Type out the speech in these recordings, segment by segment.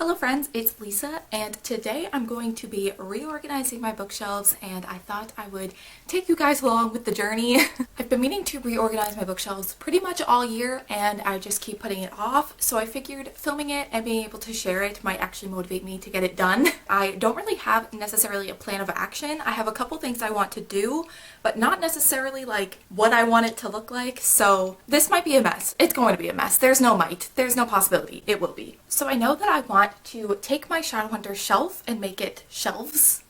Hello friends, it's Lisa, and today I'm going to be reorganizing my bookshelves, and I thought I would take you guys along with the journey. I've been meaning to reorganize my bookshelves pretty much all year, and I just keep putting it off, so I figured filming it and being able to share it might actually motivate me to get it done. I don't really have necessarily a plan of action. I have a couple things I want to do, but not necessarily like what I want it to look like, so this might be a mess. It's going to be a mess. There's no might. There's no possibility. It will be. So I know that I want to take my Shadowhunter shelf and make it shelves.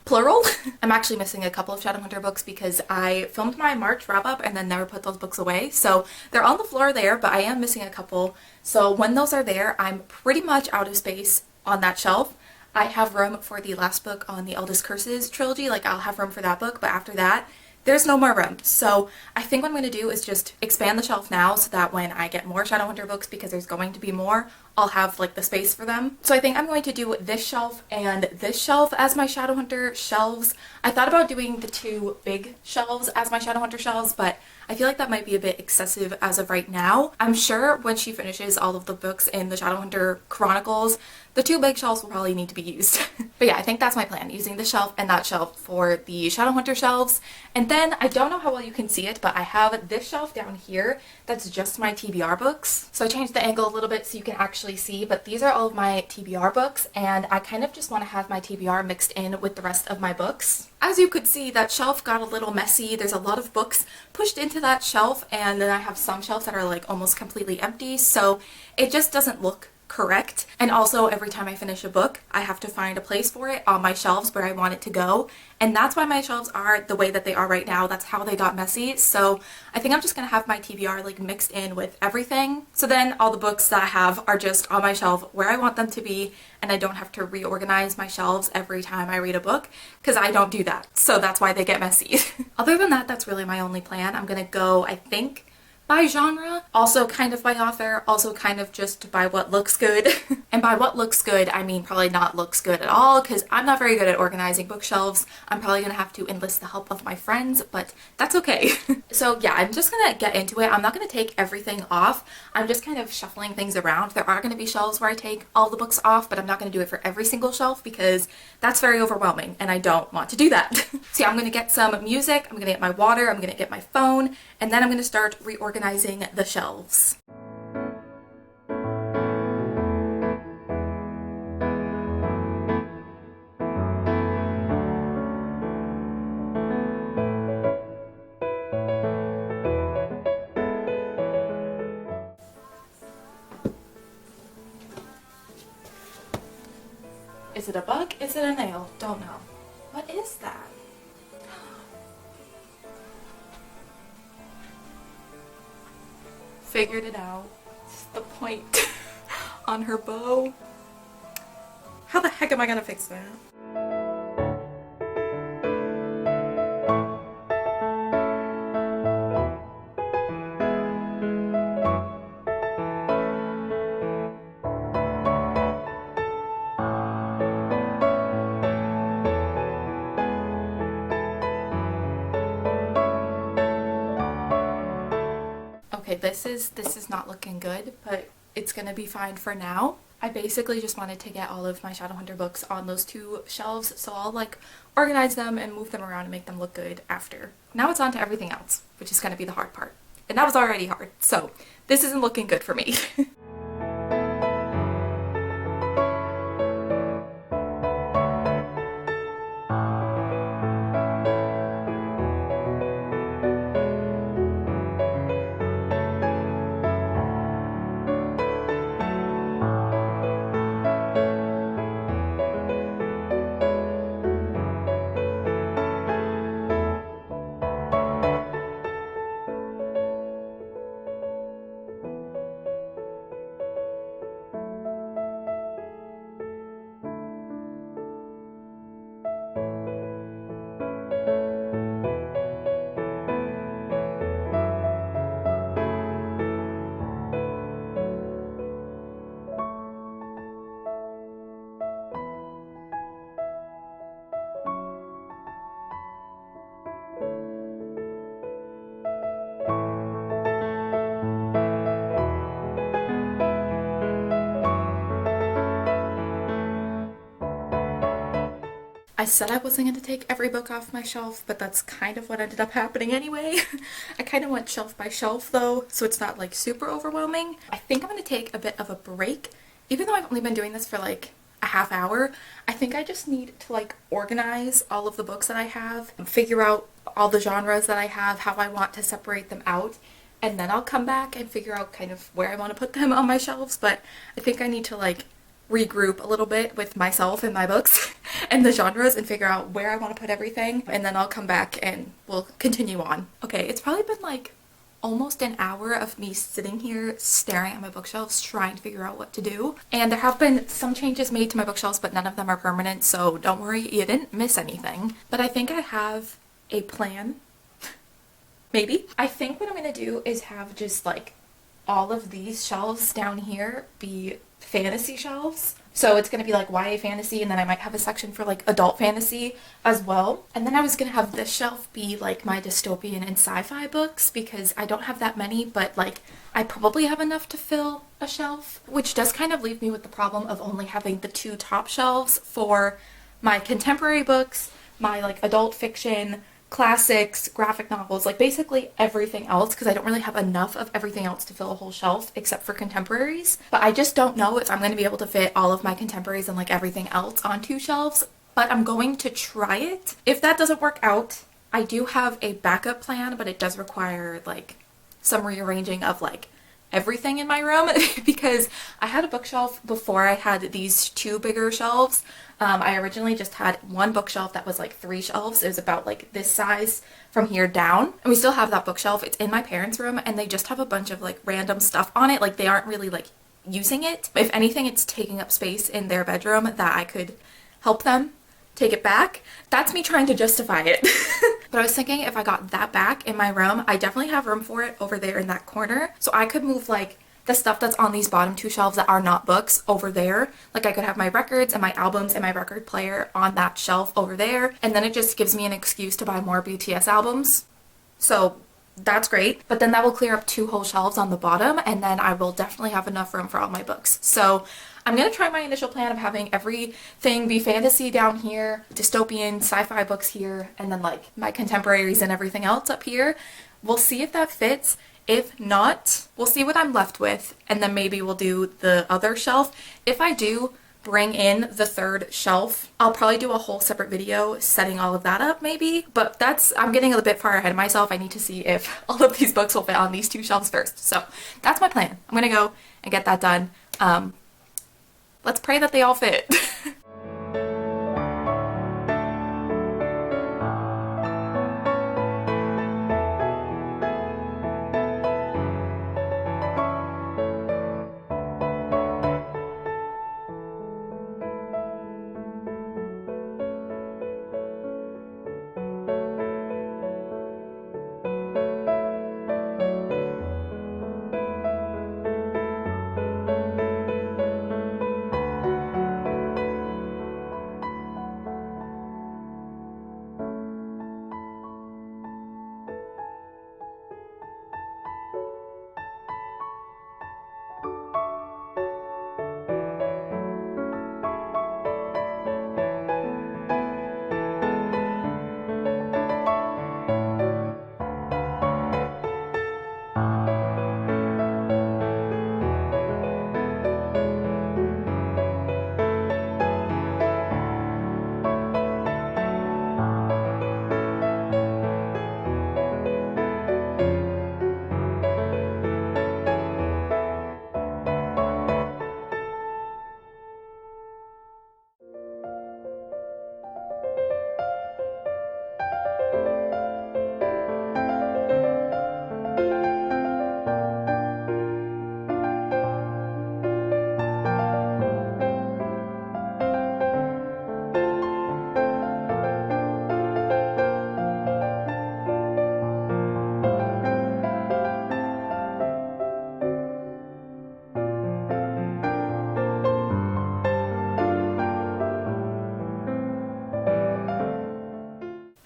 Plural. I'm actually missing a couple of Shadowhunter books because I filmed my March wrap-up and then never put those books away. So they're on the floor there, but I am missing a couple. So when those are there, I'm pretty much out of space on that shelf. I have room for the last book on the Eldest Curses trilogy, like I'll have room for that book, but after that, there's no more room. So I think what I'm going to do is just expand the shelf now so that when I get more Shadowhunter books, because there's going to be more, I'll have like the space for them. So I think I'm going to do this shelf and this shelf as my Shadowhunter shelves. I thought about doing the two big shelves as my Shadowhunter shelves, but I feel like that might be a bit excessive as of right now. I'm sure when she finishes all of the books in the Shadowhunter Chronicles, the two big shelves will probably need to be used. But yeah, I think that's my plan, using this shelf and that shelf for the Shadowhunter shelves. And then, I don't know how well you can see it, but I have this shelf down here that's just my TBR books. So I changed the angle a little bit so you can actually see, but these are all of my TBR books, and I kind of just want to have my TBR mixed in with the rest of my books. As you could see, that shelf got a little messy. There's a lot of books pushed into that shelf, and then I have some shelves that are like almost completely empty, so it just doesn't look correct. And also, every time I finish a book, I have to find a place for it on my shelves where I want it to go, and that's why my shelves are the way that they are right now. That's how they got messy. So I think I'm just gonna have my TBR like mixed in with everything, so then all the books that I have are just on my shelf where I want them to be, and I don't have to reorganize my shelves every time I read a book, because I don't do that, so that's why they get messy. Other than that, that's really my only plan. I'm gonna go, I think, by genre, also kind of by author, also kind of just by what looks good. And by what looks good, I mean probably not looks good at all, because I'm not very good at organizing bookshelves. I'm probably gonna have to enlist the help of my friends, but that's okay. So yeah, I'm just gonna get into it. I'm not gonna take everything off. I'm just kind of shuffling things around. There are gonna be shelves where I take all the books off, but I'm not gonna do it for every single shelf because that's very overwhelming and I don't want to do that. So yeah, I'm gonna get some music, I'm gonna get my water, I'm gonna get my phone, and then I'm gonna start reorganizing the shelves. Is it a bug? Is it a nail? Don't know. What is that? Figured it out. It's the point on her bow. How the heck am I gonna fix that? Okay, this is not looking good, but it's gonna be fine for now. I basically just wanted to get all of my Shadowhunter books on those two shelves, so I'll like organize them and move them around and make them look good after. Now it's on to everything else, which is gonna be the hard part. And that was already hard, so this isn't looking good for me. I said I wasn't going to take every book off my shelf, but that's kind of what ended up happening anyway. I kind of went shelf by shelf though, so it's not like super overwhelming. I think I'm going to take a bit of a break. Even though I've only been doing this for like a half hour, I think I just need to like organize all of the books that I have, figure out all the genres that I have, how I want to separate them out, and then I'll come back and figure out kind of where I want to put them on my shelves. But I think I need to like regroup a little bit with myself and my books and the genres and figure out where I want to put everything, and then I'll come back and we'll continue on. Okay, it's probably been like almost an hour of me sitting here staring at my bookshelves trying to figure out what to do, and there have been some changes made to my bookshelves, but none of them are permanent, so don't worry, you didn't miss anything. But I think I have a plan. Maybe. I think what I'm gonna do is have just like all of these shelves down here be fantasy shelves. So it's going to be like YA fantasy, and then I might have a section for like adult fantasy as well. And then I was going to have this shelf be like my dystopian and sci-fi books, because I don't have that many, but like I probably have enough to fill a shelf, which does kind of leave me with the problem of only having the two top shelves for my contemporary books, my like adult fiction, classics, graphic novels, like basically everything else, because I don't really have enough of everything else to fill a whole shelf except for contemporaries. But I just don't know if I'm going to be able to fit all of my contemporaries and like everything else on two shelves, but I'm going to try it. If that doesn't work out, I do have a backup plan, but it does require like some rearranging of like everything in my room because I had a bookshelf before I had these two bigger shelves. I originally just had one bookshelf that was like 3 shelves. It was about like this size from here down, and we still have that bookshelf. It's in my parents' room, and they just have a bunch of like random stuff on it. Like they aren't really like using it. If anything, it's taking up space in their bedroom that I could help them take it back. That's me trying to justify it. But I was thinking if I got that back in my room, I definitely have room for it over there in that corner. So I could move like the stuff that's on these bottom 2 shelves that are not books over there. Like I could have my records and my albums and my record player on that shelf over there. And then it just gives me an excuse to buy more BTS albums. So that's great. But then that will clear up 2 whole shelves on the bottom, and then I will definitely have enough room for all my books. So I'm going to try my initial plan of having everything be fantasy down here, dystopian, sci-fi books here, and then like my contemporaries and everything else up here. We'll see if that fits. If not, we'll see what I'm left with, and then maybe we'll do the other shelf. If I do bring in the 3rd shelf, I'll probably do a whole separate video setting all of that up maybe, but I'm getting a bit far ahead of myself. I need to see if all of these books will fit on these 2 shelves first. So that's my plan. I'm gonna go and get that done. Let's pray that they all fit.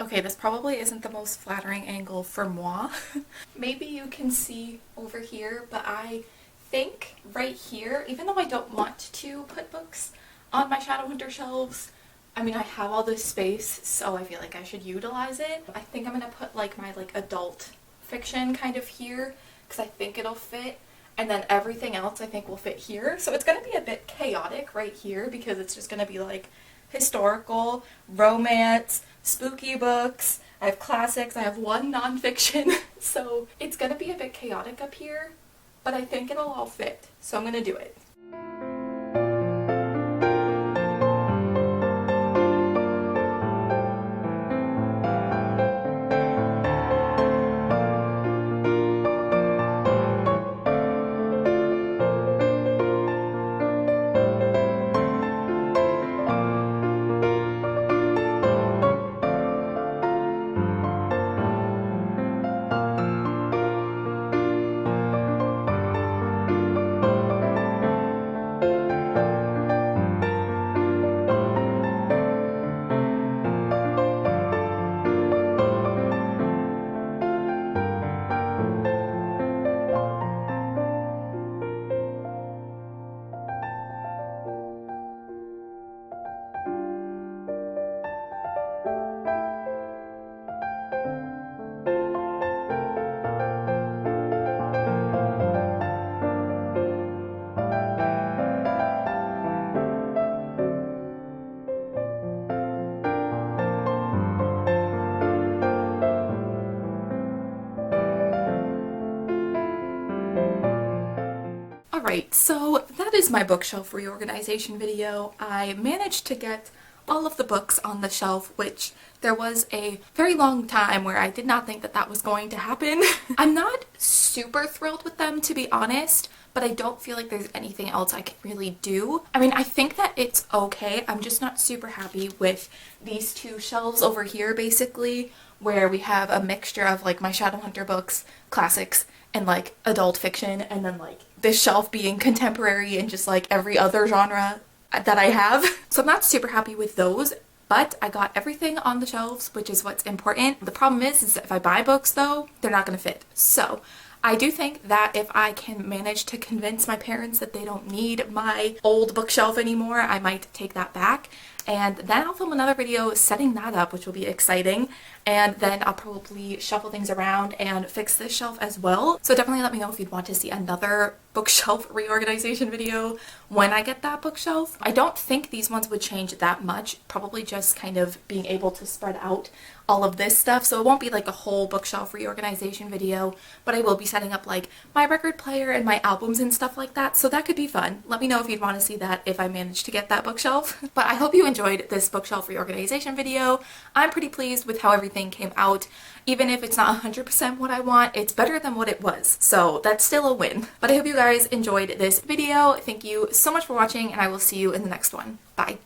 Okay, this probably isn't the most flattering angle for moi. Maybe you can see over here, but I think right here, even though I don't want to put books on my Shadowhunter shelves, I mean, I have all this space, so I feel like I should utilize it. I think I'm gonna put like my adult fiction kind of here because I think it'll fit, and then everything else I think will fit here. So it's gonna be a bit chaotic right here because it's just gonna be like historical, romance, spooky books. I have classics, I have one nonfiction, so it's gonna be a bit chaotic up here, but I think it'll all fit, so I'm gonna do it. Alright, so that is my bookshelf reorganization video. I managed to get all of the books on the shelf, which there was a very long time where I did not think that that was going to happen. I'm not super thrilled with them, to be honest, but I don't feel like there's anything else I can really do. I mean, I think that it's okay. I'm just not super happy with these two shelves over here, basically, where we have a mixture of like my Shadowhunter books, classics, and like adult fiction, and then like this shelf being contemporary and just like every other genre that I have. So I'm not super happy with those, but I got everything on the shelves, which is what's important. The problem is that if I buy books though, they're not gonna fit. So I do think that if I can manage to convince my parents that they don't need my old bookshelf anymore, I might take that back. And then I'll film another video setting that up, which will be exciting. And then I'll probably shuffle things around and fix this shelf as well. So definitely let me know if you'd want to see another bookshelf reorganization video when I get that bookshelf. I don't think these ones would change that much, probably just kind of being able to spread out all of this stuff. So it won't be like a whole bookshelf reorganization video, but I will be setting up like my record player and my albums and stuff like that. So that could be fun. Let me know if you'd want to see that if I manage to get that bookshelf. But I hope you enjoyed this bookshelf reorganization video. I'm pretty pleased with how everything came out. Even if it's not 100% what I want, it's better than what it was. So that's still a win. But I hope you guys enjoyed this video. Thank you so much for watching, and I will see you in the next one. Bye.